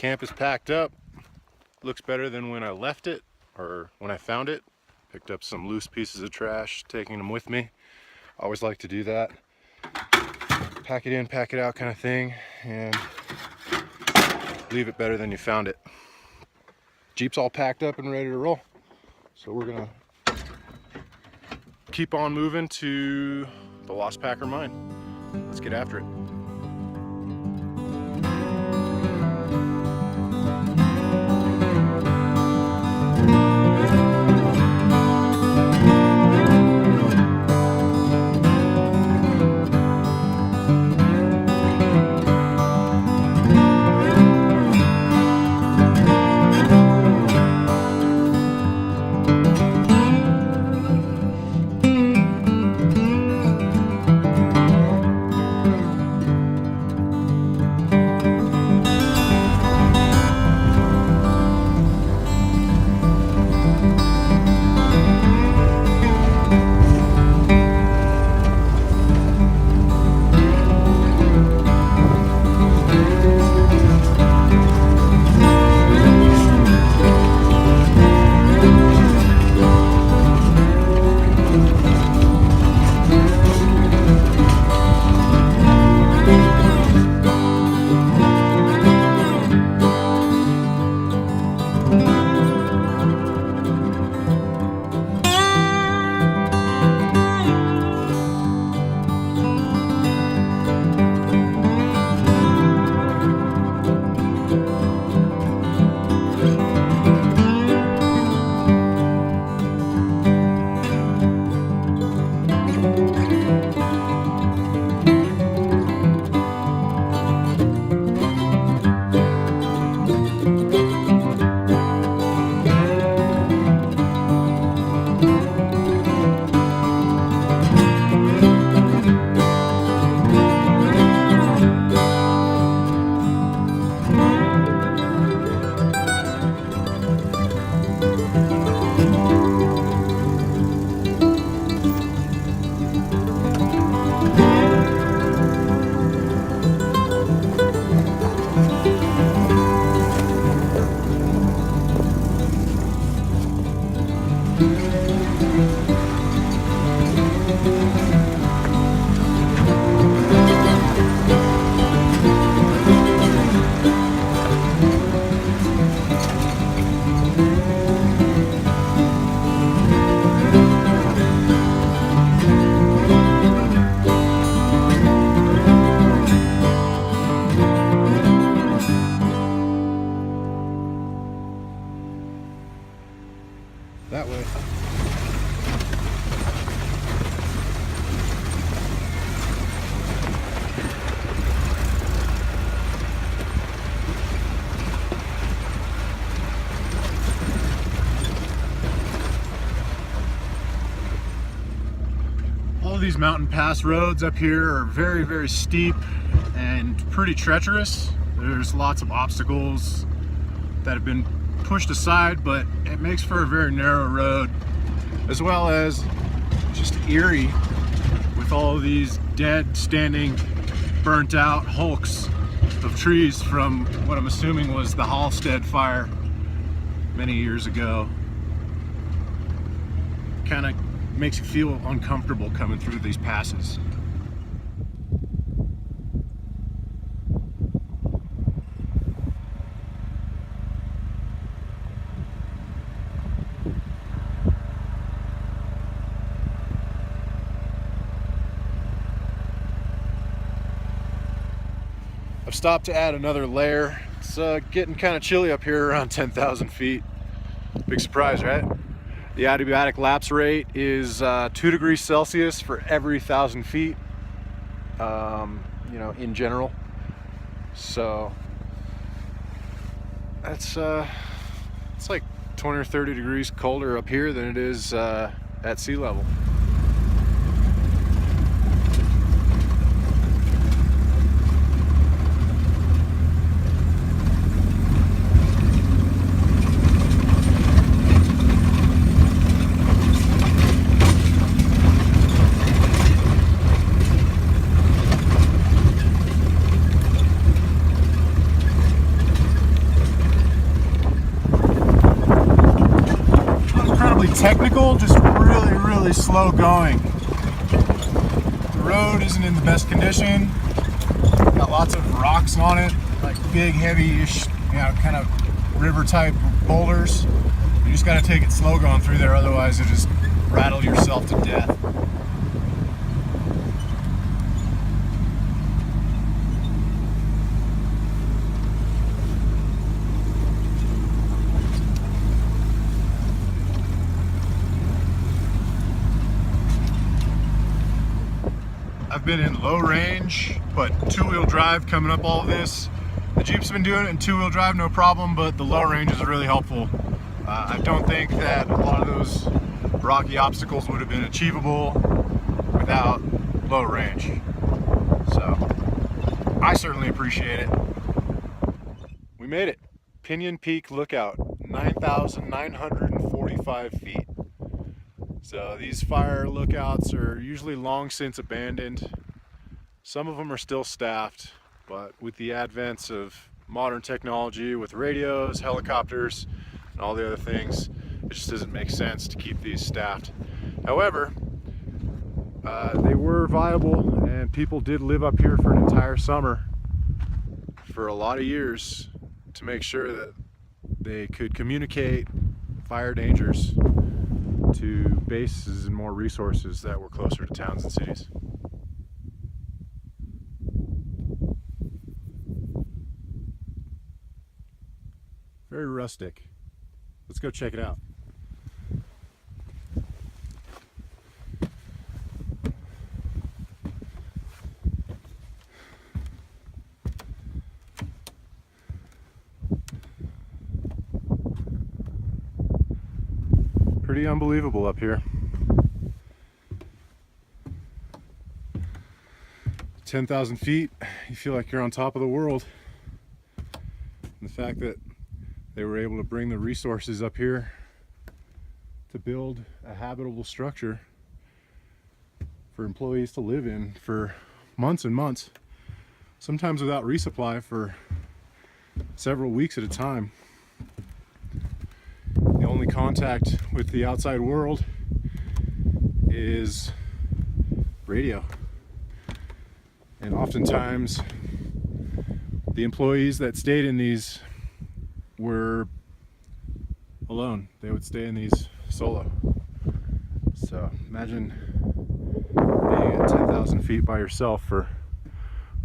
camp is packed up. Looks better than when I left it, or when I found it. Picked up some loose pieces of trash, taking them with me. Always like to do that. Pack it in, pack it out kind of thing, and leave it better than you found it. Jeep's all packed up and ready to roll. So we're gonna keep on moving to the Lost Packer Mine. Let's get after it. That way. All of these mountain pass roads up here are very, very steep and pretty treacherous. There's lots of obstacles that have been pushed aside, but it makes for a very narrow road, as well as just eerie with all of these dead, standing, burnt out hulks of trees from what I'm assuming was the Halstead fire many years ago. Kind of makes you feel uncomfortable coming through these passes. I've stopped to add another layer. It's getting kind of chilly up here around 10,000 feet. Big surprise, right? The adiabatic lapse rate is 2 degrees Celsius for every 1,000 feet, you know, in general. So that's it's like 20 or 30 degrees colder up here than it is at sea level. technical, just really slow going. The road isn't in the best condition. Got lots of rocks on it, like big, heavy-ish, kind of river-type boulders. You just got to take it slow going through there, otherwise you'll just rattle yourself to death. I've been in low range, but two-wheel drive coming up all of this. The Jeep's been doing it in two-wheel drive, no problem, but the low range is really helpful. I don't think that a lot of those rocky obstacles would have been achievable without low range. So, I certainly appreciate it. We made it. Pinyon Peak Lookout, 9,945 feet. So these fire lookouts are usually long since abandoned. Some of them are still staffed, but with the advents of modern technology, with radios, helicopters, and all the other things, it just doesn't make sense to keep these staffed. However, they were viable, and people did live up here for an entire summer for a lot of years to make sure that they could communicate fire dangers to bases and more resources that were closer to towns and cities. Very rustic. Let's go check it out. Pretty unbelievable up here. 10,000 feet, you feel like you're on top of the world. And the fact that they were able to bring the resources up here to build a habitable structure for employees to live in for months and months, sometimes without resupply for several weeks at a time. The only contact with the outside world is radio. And oftentimes the employees that stayed in these were alone. They would stay in these solo. So imagine being at 10,000 feet by yourself for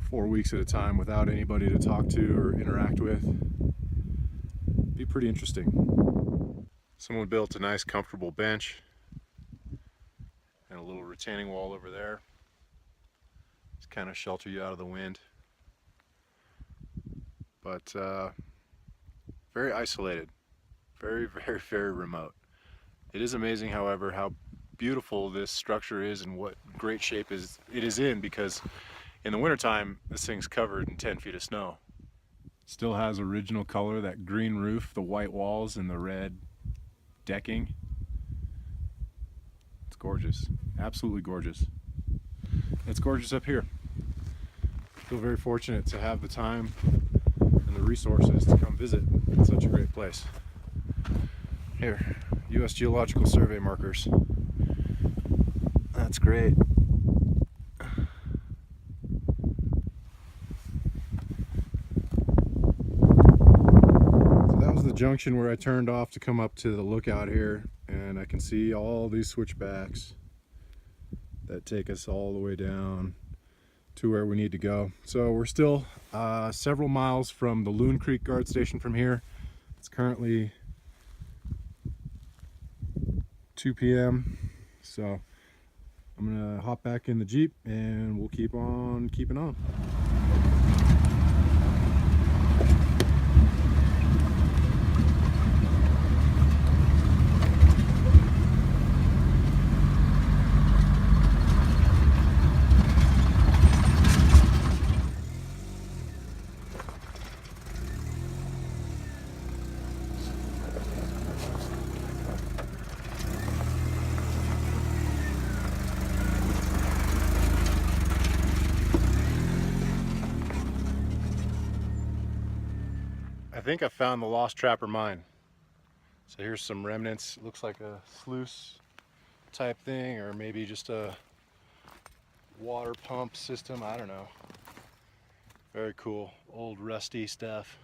4 weeks at a time without anybody to talk to or interact with. It'd be pretty interesting. Someone built a nice comfortable bench and a little retaining wall over there. Just kind of shelter you out of the wind. But very isolated, very remote. It is amazing, however, how beautiful this structure is and what great shape it is in, because in the wintertime this thing's covered in 10 feet of snow. Still has original color, that green roof, the white walls, and the red decking. It's gorgeous, absolutely gorgeous. It's gorgeous up here. I feel very fortunate to have the time and the resources to come visit such a great place. Here, U.S. Geological Survey markers. That's great. So that was the junction where I turned off to come up to the lookout here, and I can see all these switchbacks that take us all the way down to where we need to go. So we're still several miles from the Loon Creek guard station from here. It's currently 2 p.m. So I'm gonna hop back in the Jeep and we'll keep on keeping on. I think I found the lost trapper mine. So here's some remnants. It looks like a sluice type thing, or maybe just a water pump system. I don't know. Very cool. Old rusty stuff.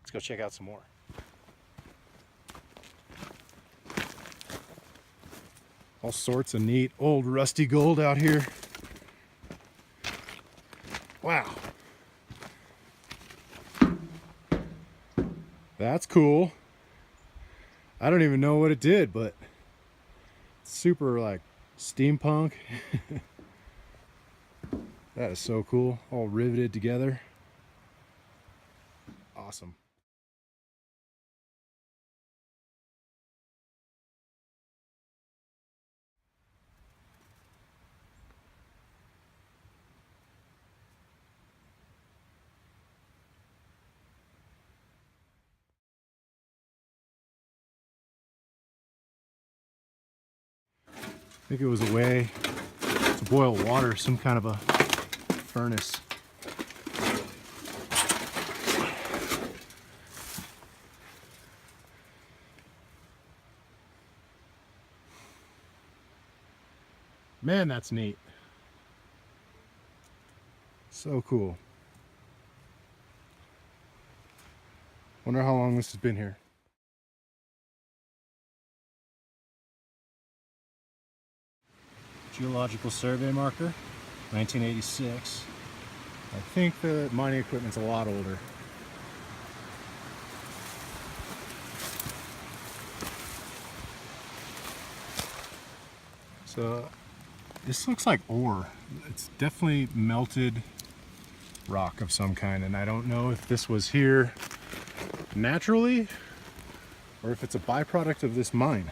Let's go check out some more. All sorts of neat old rusty gold out here. Wow. That's cool. I don't even know what it did, but it's super like steampunk. That is so cool. All riveted together. Awesome. I think it was a way to boil water, some kind of a furnace. Man, that's neat. So cool. Wonder how long this has been here. Geological survey marker, 1986. I think the mining equipment's a lot older. So this looks like ore. It's definitely melted rock of some kind, and I don't know if this was here naturally or if it's a byproduct of this mine.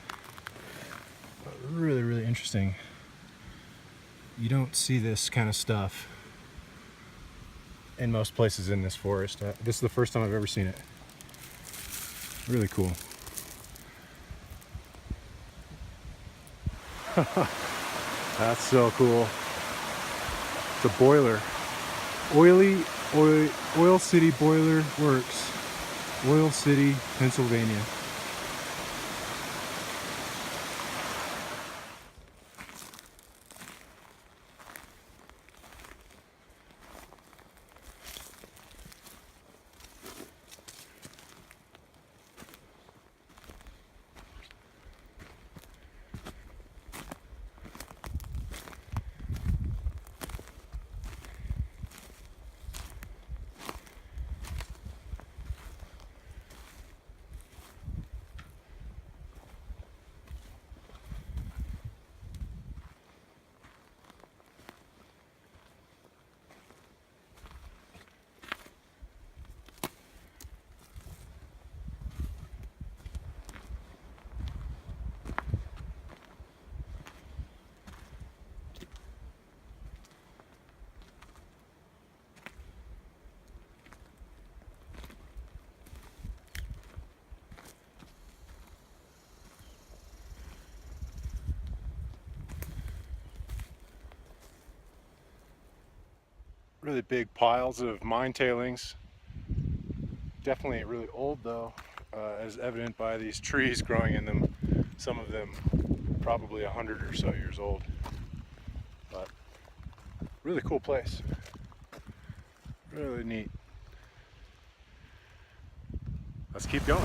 But really, really interesting. You don't see this kind of stuff in most places in this forest. This is the first time I've ever seen it. Really cool. That's so cool. It's a boiler. Oil City Boiler Works. Oil City, Pennsylvania. Really big piles of mine tailings. Definitely really old though, as evident by these trees growing in them. Some of them probably 100 or so years old. But really cool place. Really neat. Let's keep going.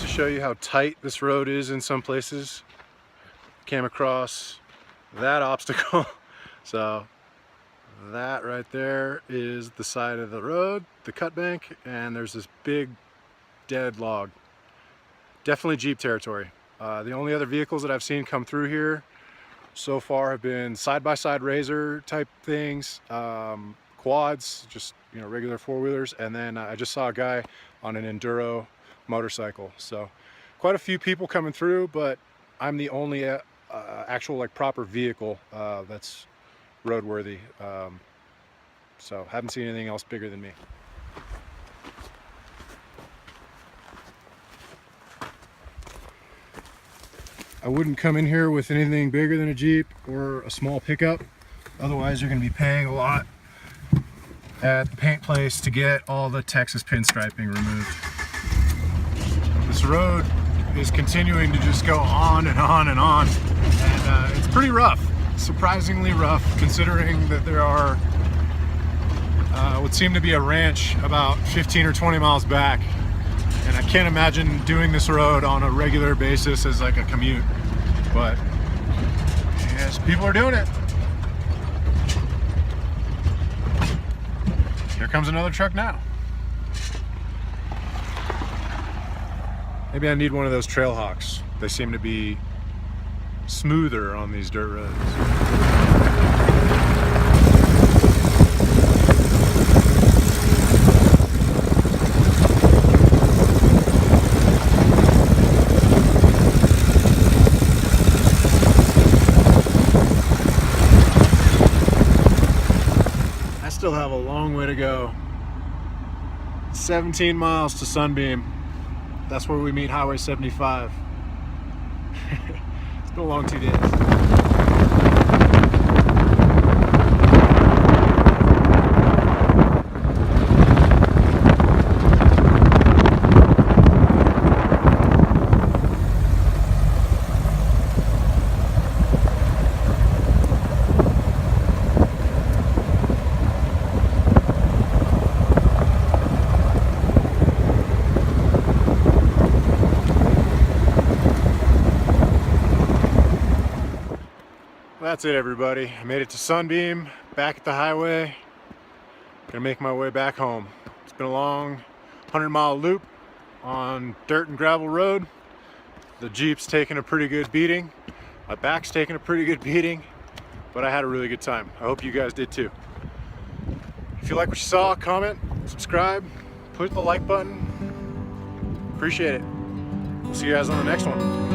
Show you how tight this road is in some places. Came across that obstacle. So that right there is the side of the road, the cut bank, and there's this big dead log. Definitely Jeep territory. The only other vehicles that I've seen come through here so far have been side-by-side RZR type things, quads, just regular four-wheelers, and then I just saw a guy on an enduro motorcycle. So quite a few people coming through, but I'm the only actual proper vehicle that's roadworthy. So haven't seen anything else bigger than me. I wouldn't come in here with anything bigger than a Jeep or a small pickup. Otherwise you're going to be paying a lot at the paint place to get all the Texas pinstriping removed. This road is continuing to just go on and on and on, and it's pretty rough, surprisingly rough, considering that there are what seem to be a ranch about 15 or 20 miles back, and I can't imagine doing this road on a regular basis as like a commute, but yes, people are doing it. Here comes another truck now. Maybe I need one of those trail hawks. They seem to be smoother on these dirt roads. I still have a long way to go. 17 miles to Sunbeam. That's where we meet Highway 75. It's been a long 2 days. That's it, everybody. I made it to Sunbeam, back at the highway. Gonna make my way back home. It's been a long 100-mile loop on dirt and gravel road. The Jeep's taking a pretty good beating. My back's taking a pretty good beating, but I had a really good time. I hope you guys did too. If you like what you saw, comment, subscribe, push the like button. Appreciate it. We'll see you guys on the next one.